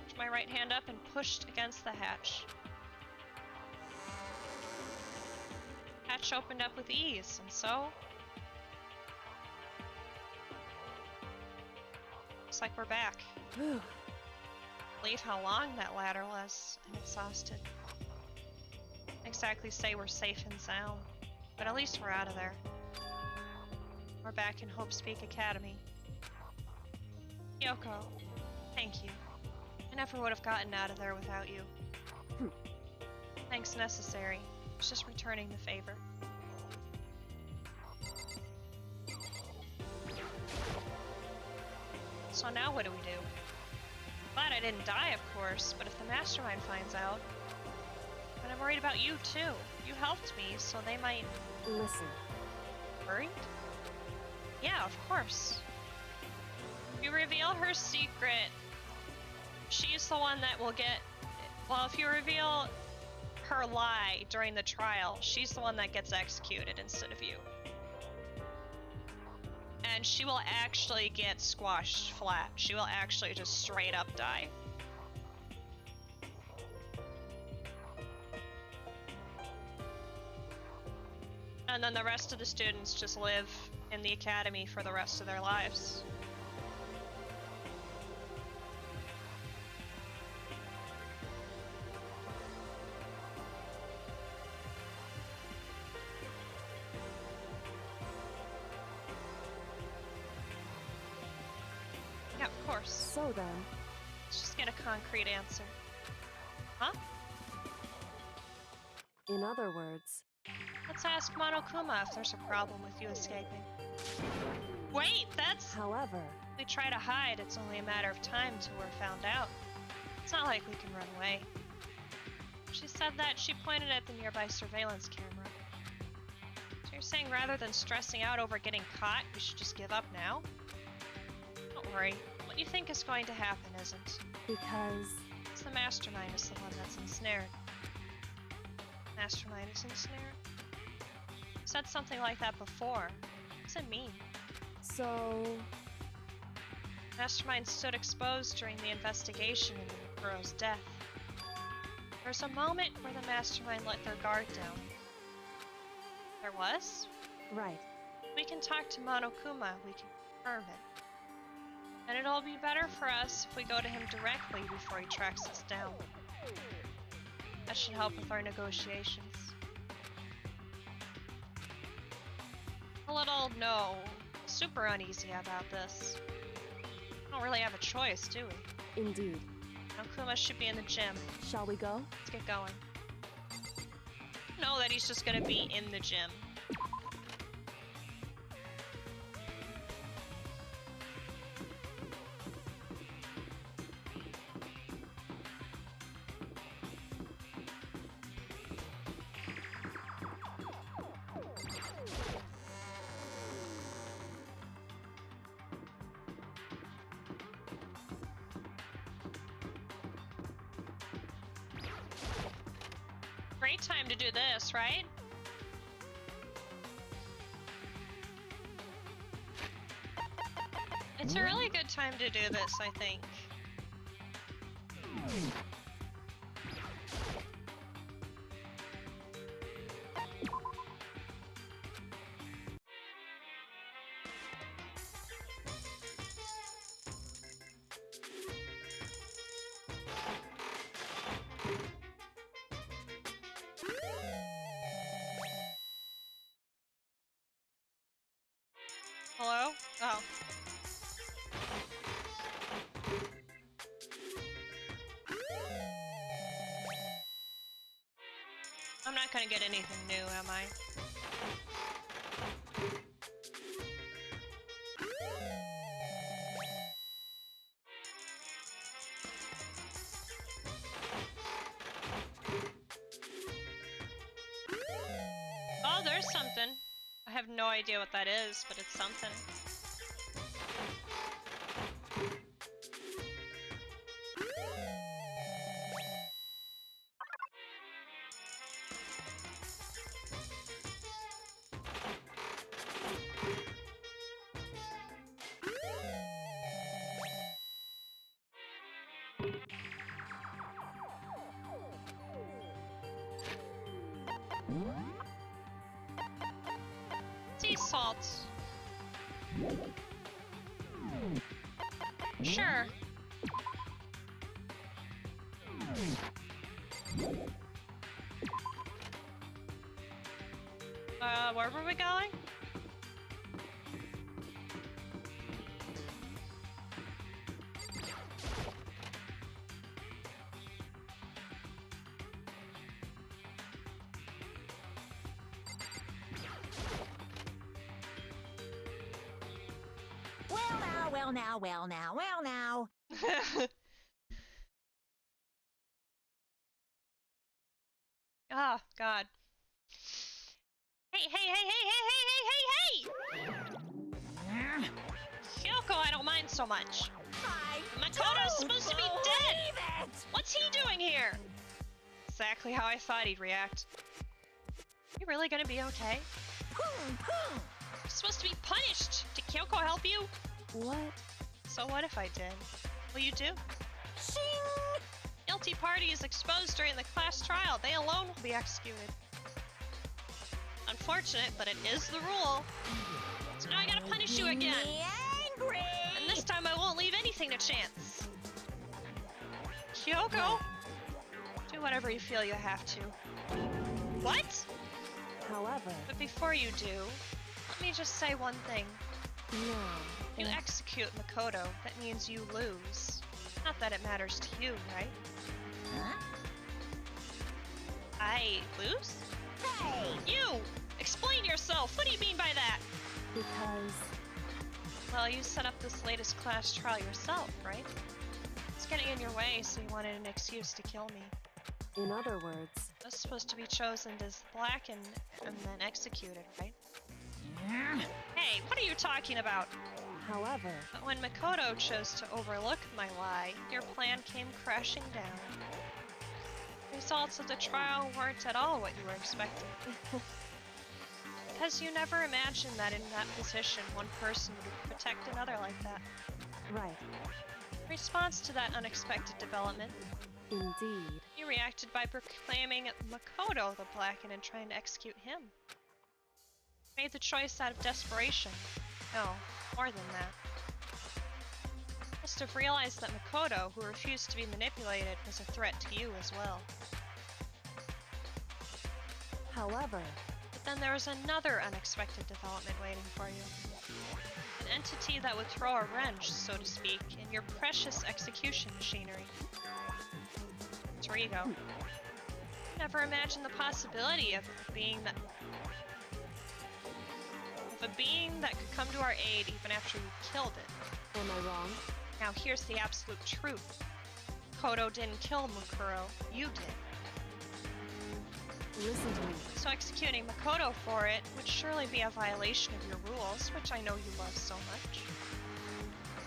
Put my right hand up and pushed against the hatch. Hatch opened up with ease, and so Looks like we're back. Whew. Believe how long that ladder was. I'm exhausted. Can't exactly say we're safe and sound, but at least we're out of there. We're back in Hope Speak Academy. Yoko, thank you. I never would have gotten out of there without you. Thanks necessary. It's just returning the favor. So now what do we do? Glad I didn't die, of course, but if the mastermind finds out, then I'm worried about you too. You helped me, so they might... Listen, Worried? Yeah, of course. If you reveal her secret, she's the one that will get... Well, if you reveal her lie during the trial, she's the one that gets executed instead of you. And she will actually get squashed flat. She will actually just straight up die. And then the rest of the students just live in the academy for the rest of their lives. Yeah, of course. so then, Let's just get a concrete answer. Huh? in other words, Let's ask Monokuma if there's a problem with you escaping. Wait, that's... however, If we try to hide, it's only a matter of time till we're found out. It's not like we can run away. She said that she pointed at the nearby surveillance camera. So you're saying rather than stressing out over getting caught, we should just give up now? Don't worry. What you think is going to happen isn't. because It's the mastermind is the one that's ensnared. Mastermind is ensnared? You said something like that before. What does it mean? so Mastermind stood exposed during the investigation into Kuro's death. There's a moment where the Mastermind let their guard down. There was? right. We can talk to Monokuma, we can confirm it. And it'll be better for us if we go to him directly before he tracks us down. That should help with our negotiations. A little, no, super uneasy about this. We don't really have a choice, do we? Indeed. Monokuma should be in the gym. Shall we go? Let's get going. Know that he's just gonna be in the gym. Great time to do this, right? It's a really good time to do this, I think. Hello? Oh. I'm not gonna get anything new, am I? Oh, there's something. I have no idea what that is, but it's something. Sea salt. Sure. Where were we going? Well now. Oh, God. Hey! Kyoko, I don't mind so much. Makoto's supposed to be dead! What's he doing here? Exactly how I thought he'd react. You really gonna be okay? You're supposed to be punished! Did Kyoko help you? What? So what if I did? Will you do? Shing! Guilty party is exposed during the class trial. They alone will be executed. Unfortunate, but it is the rule. So now I gotta punish you again. Angry! And this time I won't leave anything to chance. Kyoko! Do whatever you feel you have to. What? However, But before you do, let me just say one thing. no. If you execute Makoto, that means you lose. Not that it matters to you, right? Huh? I lose? Hey! You! Explain yourself! What do you mean by that? Because Well, you set up this latest class trial yourself, right? It's getting in your way, so you wanted an excuse to kill me. in other words, I was supposed to be chosen as blackened and then executed, right? Hey, what are you talking about? however, But when Makoto chose to overlook my lie, your plan came crashing down. The results of the trial weren't at all what you were expecting. Because you never imagined that in that position one person would protect another like that. right, In response to that unexpected development, indeed. you reacted by proclaiming Makoto the blackened and trying to execute him. Made the choice out of desperation. No, more than that. Must have realized that Makoto, who refused to be manipulated, was a threat to you as well. However, But then there was another unexpected development waiting for you. An entity that would throw a wrench, so to speak, in your precious execution machinery. Trigo. Never imagined the possibility of a being that could come to our aid even after you killed it. am I wrong? Now here's the absolute truth. Kodo didn't kill Mukuro, you did. Listen to me. So executing Makoto for it would surely be a violation of your rules, which I know you love so much.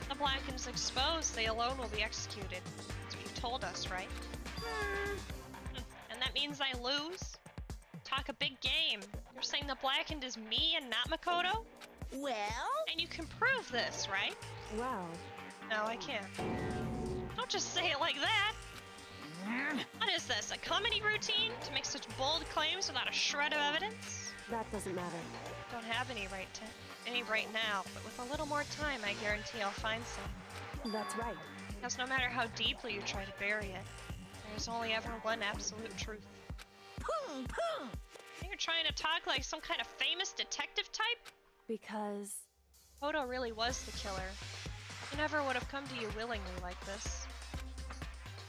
The blackened is exposed, they alone will be executed. That's what you told us, right? And that means I lose? Talk a big game. You're saying the blackened is me and not Makoto? Well? And you can prove this, right? Well, No, I can't. Don't just say it like that! What is this, a comedy routine? To make such bold claims without a shred of evidence? that doesn't matter. Don't have any right now, but with a little more time, I guarantee I'll find some. That's right. Because no matter how deeply you try to bury it, there's only ever one absolute truth. Boom! You're trying to talk like some kind of famous detective type? Because Odo really was the killer. He never would have come to you willingly like this.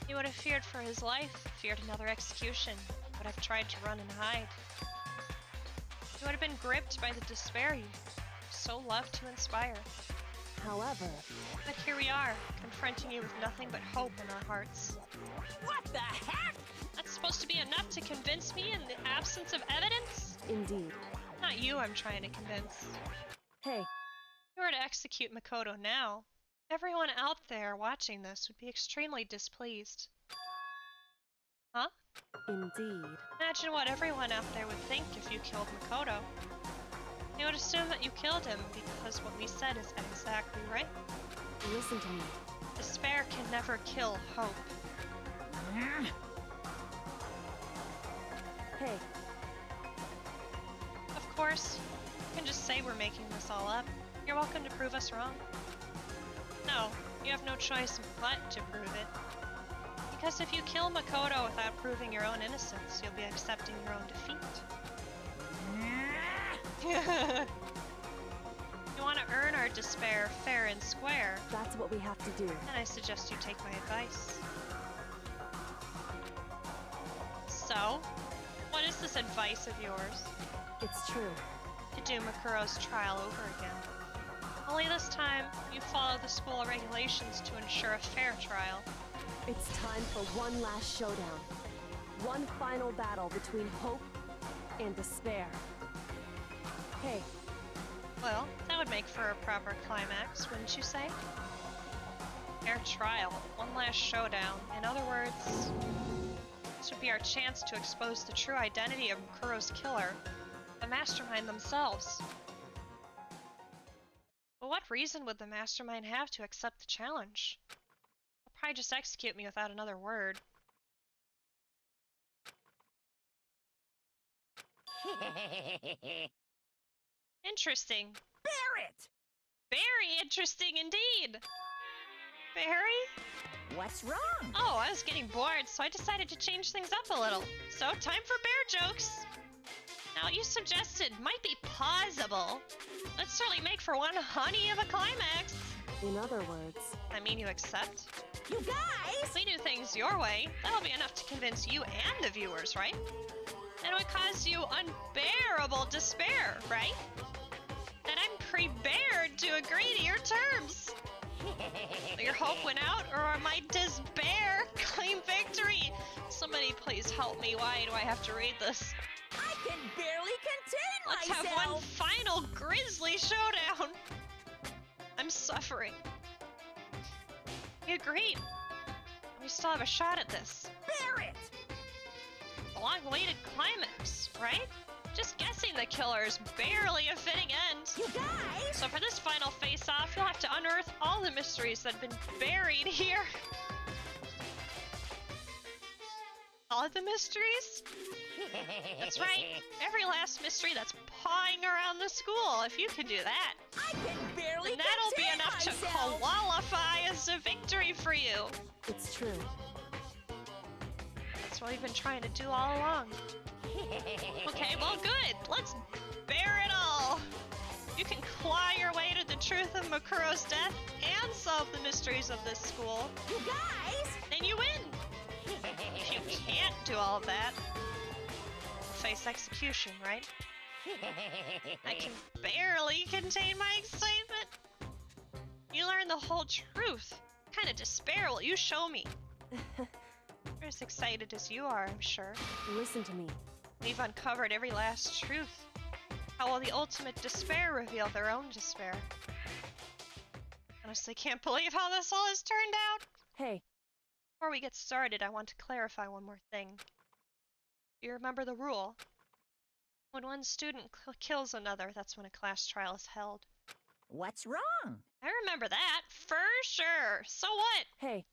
He would have feared for his life, feared another execution, would have tried to run and hide. He would have been gripped by the despair you so loved to inspire. however, But here we are, confronting you with nothing but hope in our hearts. What the heck? That's supposed to be enough to convince me in the absence of evidence? indeed. Not you I'm trying to convince. Hey, If you were to execute Makoto now, everyone out there watching this would be extremely displeased. Huh? indeed. Imagine what everyone out there would think if you killed Makoto. They would assume that you killed him because what we said is exactly right. Listen to me. Despair can never kill hope. Hey, Of course, you can just say we're making this all up. You're welcome to prove us wrong. No, you have have no choice but to prove it. Because if you kill Makoto without proving your own innocence, you'll be accepting your own defeat. You want to earn our despair fair and square, That's what we have to do. then I suggest you take my advice. So, what is this advice of yours? It's true. To do Makuro's trial over again. Only this time, you follow the school regulations to ensure a fair trial. It's time for one last showdown. One final battle between hope and despair. Hey, Well, that would make for a proper climax, wouldn't you say? Fair trial, one last showdown. In other words, this would be our chance to expose the true identity of Makuro's killer, the mastermind themselves. But what reason would the mastermind have to accept the challenge? They'll probably just execute me without another word. Interesting. Barrett! Very interesting indeed! Barry? What's wrong? Oh, I was getting bored, so I decided to change things up a little. So, time for bear jokes! Now, what you suggested might be plausible. Let's certainly make for one honey of a climax. in other words, I mean, you accept? You guys! If we do things your way, that'll be enough to convince you and the viewers, right? And it would cause you unbearable despair, right? That I'm prepared to agree to your terms. Your hope went out, or my despair claim victory? Somebody please help me. Why do I have to read this? I can barely contain Let's myself! have one final grisly showdown. I'm suffering. You agreed. We still have a shot at this. Barrett! A long-awaited climax, right? Just guessing the killer's barely a fitting end. You guys! So for this final face-off, you'll have to unearth all the mysteries that have been buried here. All of the mysteries? That's right. Every last mystery that's pawing around the school. If you can do that, I can barely then that'll be contain enough myself. to qualify as a victory for you. it's true. That's what we've been trying to do all along. Okay, well, good. Let's bear it all. You can claw your way to the truth of Makuro's death and solve the mysteries of this school. You guys! Then you win. If you can't do all of that, face execution, right? I can barely contain my excitement. You learn the whole truth. What kind of despair will you show me? You're as excited as you are, I'm sure. Listen to me. We've uncovered every last truth. How will the ultimate despair reveal their own despair? Honestly, can't believe how this all has turned out. Hey, Before we get started, I want to clarify one more thing. Do you remember the rule? When one student kills another, that's when a class trial is held. What's wrong? I remember that, for sure. So what? hey,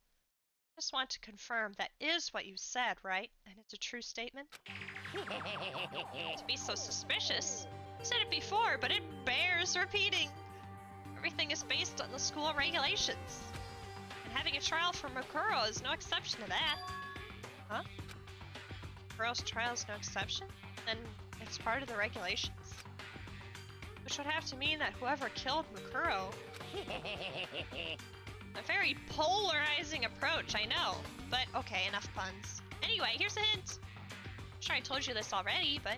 Just want to confirm that is what you said, right? And it's a true statement? To be so suspicious. I said it before, but it bears repeating. Everything is based on the school regulations. And having a trial for Makuro is no exception to that. Huh? Makuro's trial is no exception? Then it's part of the regulations. Which would have to mean that whoever killed Makuro... A very polarizing approach, I know. But okay, enough puns. Anyway, here's a hint. I'm sure I told you this already, but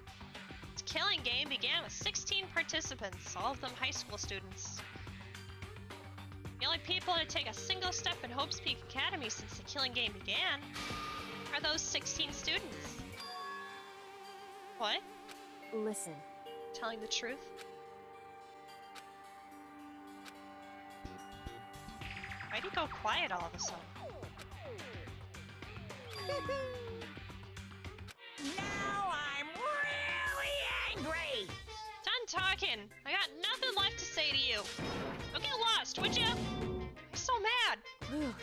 this killing game began with 16 participants, all of them high school students. The only people to take a single step in Hope's Peak Academy since the killing game began are those 16 students. What? listen. Telling the truth? Why'd he go quiet all of a sudden? Now I'm really angry! Done talking! I got nothing left to say to you! Don't get lost, would you? I'm so mad! Whew.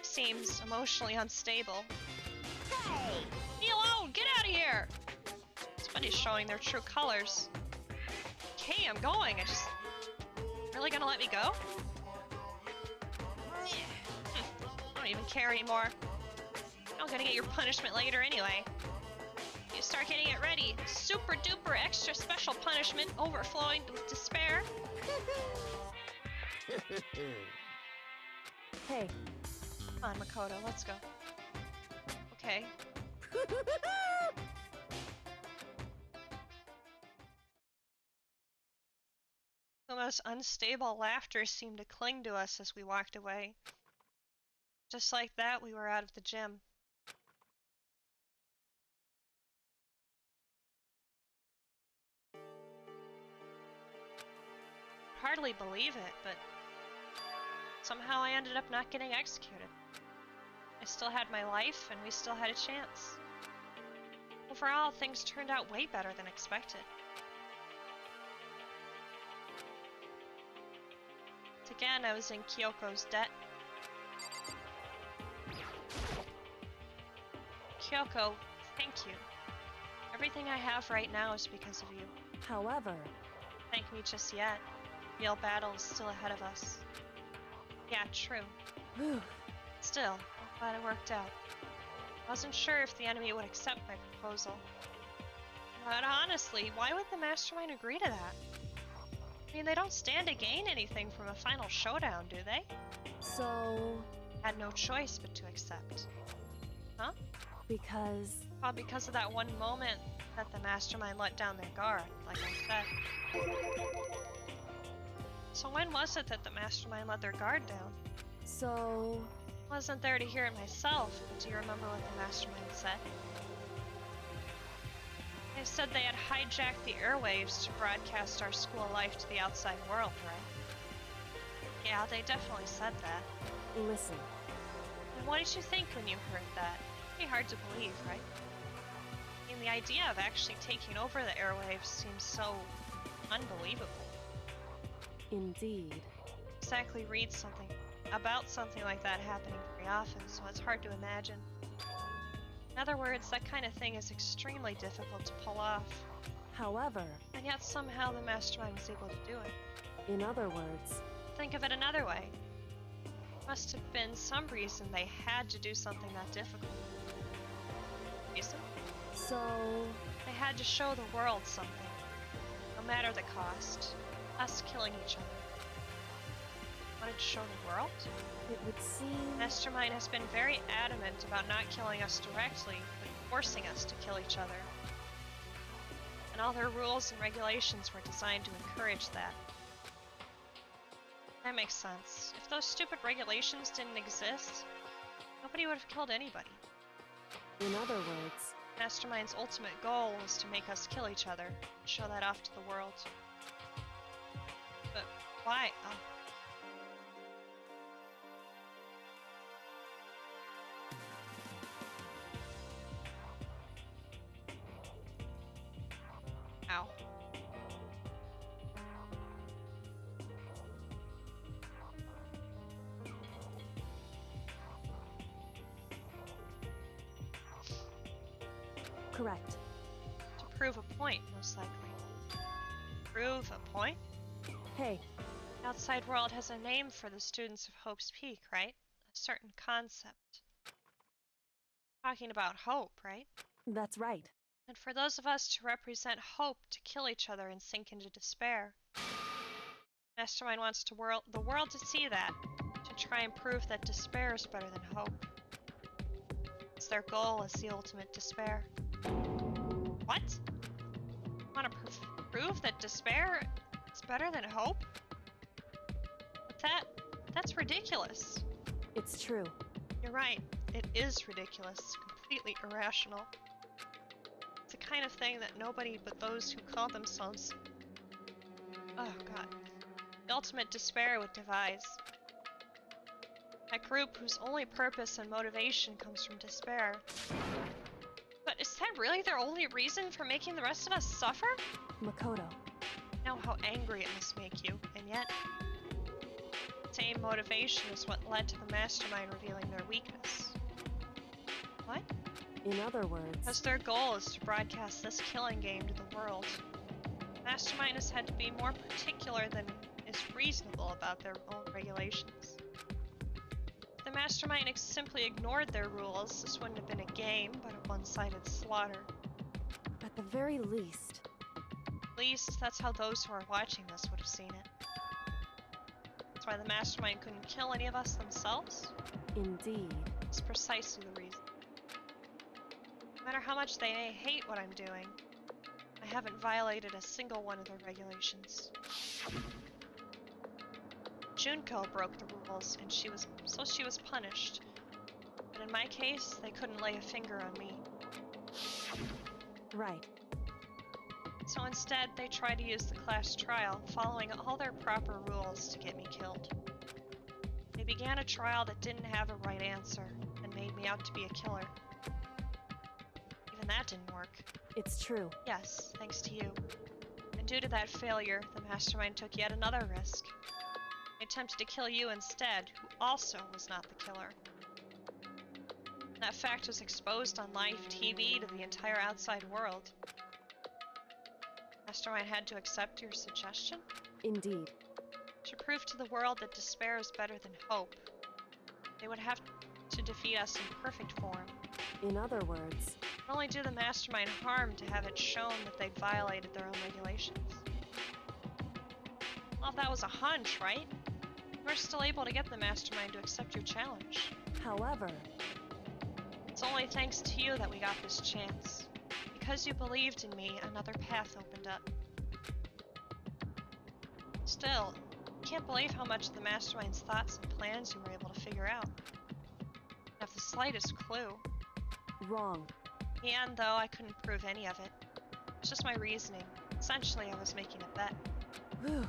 Seems emotionally unstable. Hey! Me alone! Get out of here! Somebody's showing their true colors. Okay, I'm going. Really gonna let me go? don't care anymore. You're not gonna get your punishment later anyway. You start getting it ready. Super duper extra special punishment overflowing with despair. Hey, Come on, Makoto, let's go. Okay. The most unstable laughter seemed to cling to us as we walked away. Just like that, we were out of the gym. Hardly believe it, but somehow I ended up not getting executed. I still had my life, and we still had a chance. Overall, things turned out way better than expected. Again, I was in Kyoko's debt. Kyoko, thank you. Everything I have right now is because of you. however, Thank me just yet. Real battle is still ahead of us. Yeah, true. whew, Still, I'm glad it worked out. I wasn't sure if the enemy would accept my proposal. But honestly, why would the Mastermind agree to that? I mean, they don't stand to gain anything from a final showdown, do they? so Had no choice but to accept. Huh? because Well, because of that one moment that the Mastermind let down their guard, like I said. So when was it that the Mastermind let their guard down? so Wasn't there to hear it myself, but do you remember what the Mastermind said? They said they had hijacked the airwaves to broadcast our school life to the outside world, right? Yeah, they definitely said that. listen, And what did you think when you heard that? Pretty hard to believe, right? I mean, the idea of actually taking over the airwaves seems so unbelievable. indeed. Exactly read something about something like that happening very often, so it's hard to imagine. In other words, that kind of thing is extremely difficult to pull off, However, and yet somehow the Mastermind was able to do it. in other words, Think of it another way. Must have been some reason they had to do something that difficult. Reason? so They had to show the world something, no matter the cost. Us killing each other. Wanted to show the world? it would seem Mastermind has been very adamant about not killing us directly, but forcing us to kill each other. And all their rules and regulations were designed to encourage that. That makes sense. If those stupid regulations didn't exist, nobody would have killed anybody. in other words, Mastermind's ultimate goal was to make us kill each other, and show that off to the world. But why? Oh. Ow. correct. To prove a point, most likely. Prove a point? Hey, The outside world has a name for the students of Hope's Peak, right? A certain concept. Talking about hope, right? that's right. And for those of us to represent hope to kill each other and sink into despair. Mastermind wants the world to see that, to try and prove that despair is better than hope. It's their goal is the ultimate despair. What? Want to prove that despair is better than hope? But that's ridiculous. It's true. You're right. It is ridiculous. Completely irrational. It's the kind of thing that nobody but those who call themselves... Oh god. The ultimate despair would devise. A group whose only purpose and motivation comes from despair. But is that really their only reason for making the rest of us suffer? Makoto, I know how angry it must make you, and yet... the same motivation is what led to the Mastermind revealing their weakness. What? in other words, As their goal is to broadcast this killing game to the world. Mastermind has had to be more particular than is reasonable about their own regulations. If the Mastermind simply ignored their rules, this wouldn't have been a game, but a one-sided slaughter. At the very least. At least, that's how those who are watching this would have seen it. That's why the Mastermind couldn't kill any of us themselves? Indeed. It's precisely the reason. No matter how much they may hate what I'm doing, I haven't violated a single one of their regulations. Junko broke the rules, and she was punished. But in my case, they couldn't lay a finger on me. Right. So instead, they tried to use the class trial, following all their proper rules to get me killed. They began a trial that didn't have a right answer, and made me out to be a killer. Even that didn't work. It's true. Yes, thanks to you. And due to that failure, the Mastermind took yet another risk. They attempted to kill you instead, who also was not the killer. That fact was exposed on live TV to the entire outside world. Mastermind had to accept your suggestion? Indeed. To prove to the world that despair is better than hope, they would have to defeat us in perfect form. In other words, It would only do the Mastermind harm to have it shown that they'd violated their own regulations. Well, if that was a hunch, right? We're still able to get the Mastermind to accept your challenge. however, It's only thanks to you that we got this chance. Because you believed in me, another path opened up. Still, I can't believe how much of the Mastermind's thoughts and plans you were able to figure out. Not the slightest clue. wrong. In the end, though, I couldn't prove any of it. It's just my reasoning. Essentially, I was making a bet. Whew.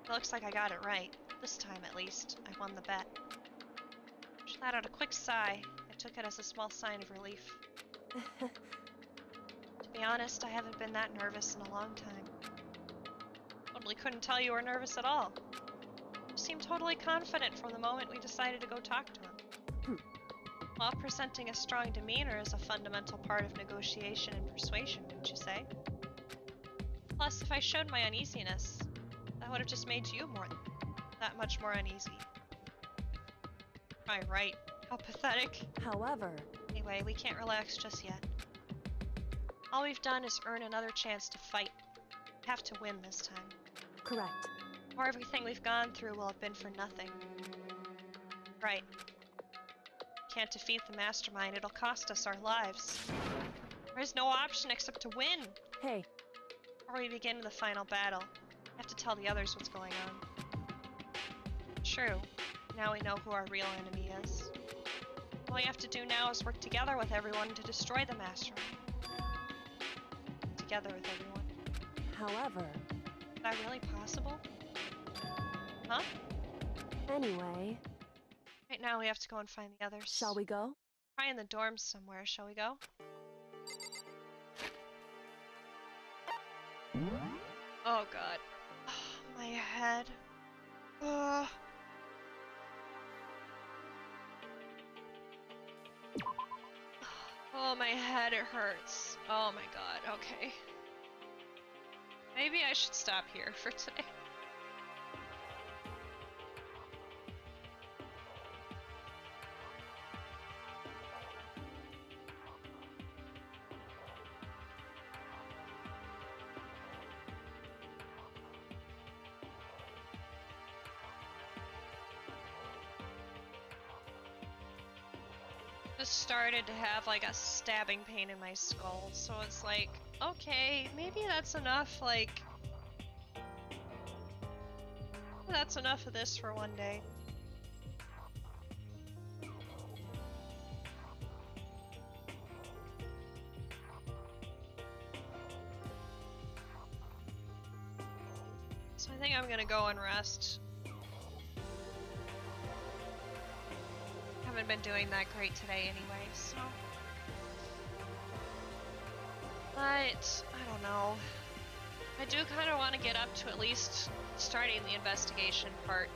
It looks like I got it right. This time, at least, I won the bet. She let out a quick sigh. I took it as a small sign of relief. To be honest, I haven't been that nervous in a long time. Totally couldn't tell you were nervous at all. You seemed totally confident from the moment we decided to go talk to him. While presenting a strong demeanor is a fundamental part of negotiation and persuasion, wouldn't you say? Plus, if I showed my uneasiness, that would have just made you that much more uneasy. Right. How pathetic. However, Anyway, we can't relax just yet. All we've done is earn another chance to fight. We have to win this time. correct. Or everything we've gone through will have been for nothing. Right. Can't defeat the Mastermind, it'll cost us our lives. There is no option except to win! Hey, Before we begin the final battle, we have to tell the others what's going on. True. Now we know who our real enemy is. All we have to do now is work together with everyone to destroy the Mastermind. Together with everyone. however, Is that really possible? Huh? anyway, Right now we have to go and find the others. shall we go? Try in the dorms somewhere, shall we go? Oh god. My head. Ugh. Oh, my head, it hurts. Oh my god, okay. Maybe I should stop here for today. Just started to have like a stabbing pain in my skull, so it's like, okay, maybe that's enough, like, that's enough of this for one day. So I think I'm gonna go and rest. Haven't been doing that great today anyway, so. But, I don't know. I do kind of want to get up to at least starting the investigation part,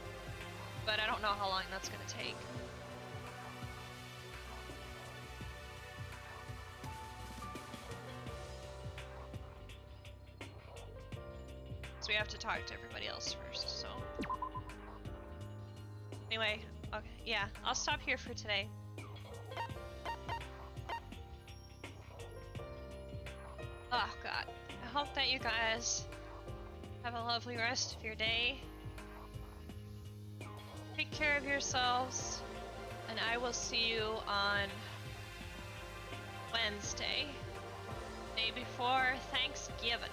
but I don't know how long that's going to take. So we have to talk to everybody else first, so. Anyway, Okay, yeah, I'll stop here for today. Oh god. I hope that you guys have a lovely rest of your day. Take care of yourselves, and I will see you on Wednesday, day before Thanksgiving.